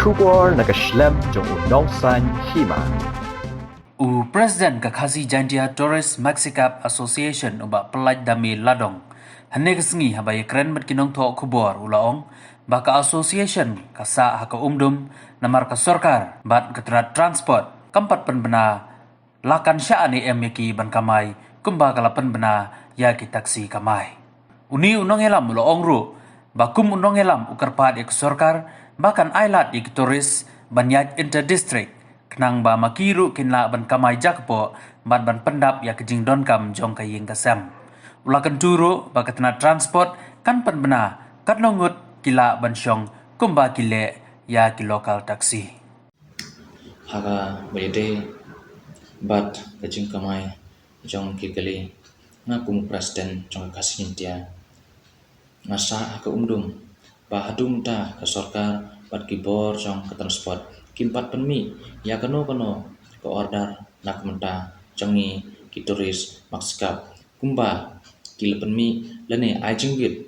kubor na kashlem jong unongsan hima. President Kakhazi Jandia Tourist Maxicap Association uba pelaj dami ladong. Hane kesengi habai keren mat kinong tho kubor ulaong baka association kasa haka umdum namar ka sorkar bat ketrat transport kampat penbena lakan sya'ani yaki ban kamai kumba kala penbena yaki taksi kamai. Uni unong elam ulaong ru bakum unong elam ukarpat yak sorkar bahkan ailat yak turis banyat interdistrict kenang ba makiru kinla ban kamai jakpo ban pendap ya kejing donkam jong kaying kasam ulakan turu ba katna transport kan penbena kat nongut kila ban syong kumba kile ya ki lokal taksi haga bayade bat kejing kamai jong kikali ngakum presiden jong kasin dia ngasa haka umdum ba hadum ta ka sorkar bat kibor jong ke transport kimpat penmi ya kano ke order nak menta jongi ki turis makskap kumba kil penmi lene ajinggit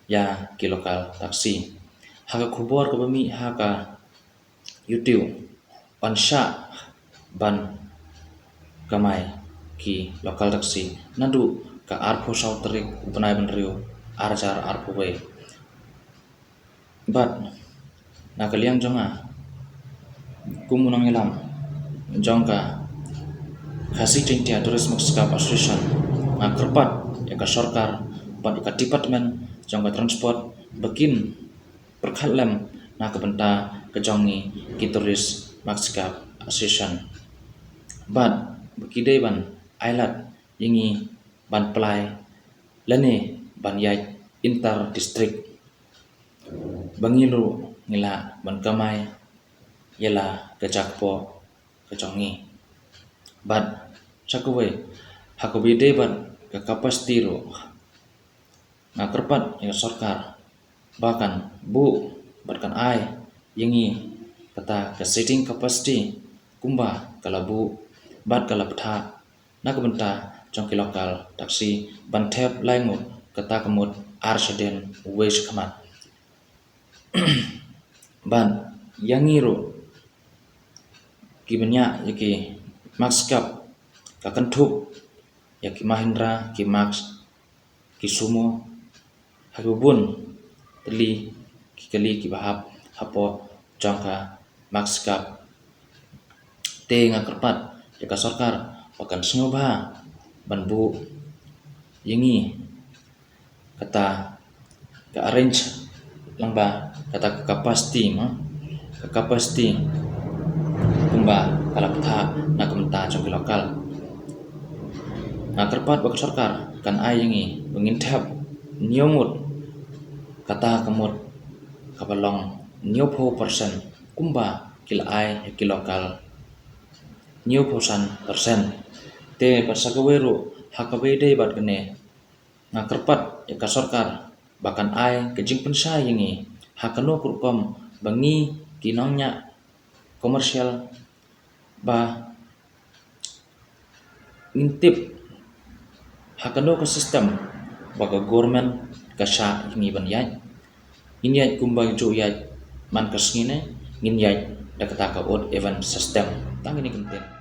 ya ki lokal taksi haka khubor ke bami haka youtube pansha ban kamai ki lokal taksi nandu ka arpo sautrik upanai benrio arjar arpo we bat nakaliang jonga kumunang ilam jongka kasih cinta turis makskap association ngakerpat ya ka sorkar pat ka department jongka transport bekin perkhatlem na kebenta kejongi ki turis makskap association ban bekide ban ailat yingi ban pelai lene ban yai inter district bangilu ngila ban kamai yela kejakpo kejongi bat sakwe hakobide bat ke kapastiro ngakerpat ya sorkar bahkan bu batkan ai yingi kata ke sitting capacity kumba kalabu bat kalaptha nak benta jongki lokal taksi bantep laingut kata kemut arseden wes kamat ban yangiru kibenya yaki makskap kakentuk yaki Mahindra ki Max ki Sumo hagubun teli kikali ki bahap hapo jangka makskap te ngakerpat yaka sorkar pakan sengoba banbu yingi kata ka arrange langba kata kapasti kumba kalaptha na kumta jong lokal na terpat bak sorkar kan ayingi bengintap niomut kata kemut kabalong niopo persen kumba kil ay ki lokal nioposan persen te pasagaweru hakabede bat gene na terpat ya ka sorkar bahkan ay kejing pensa yingi hakano kurkom bangi kinongnya komersial ba ngintip hakano ke sistem baga government kasha ini banyai inyai kumbang jo yai man kasngine nginyai dakata ka od event system tang ini kentin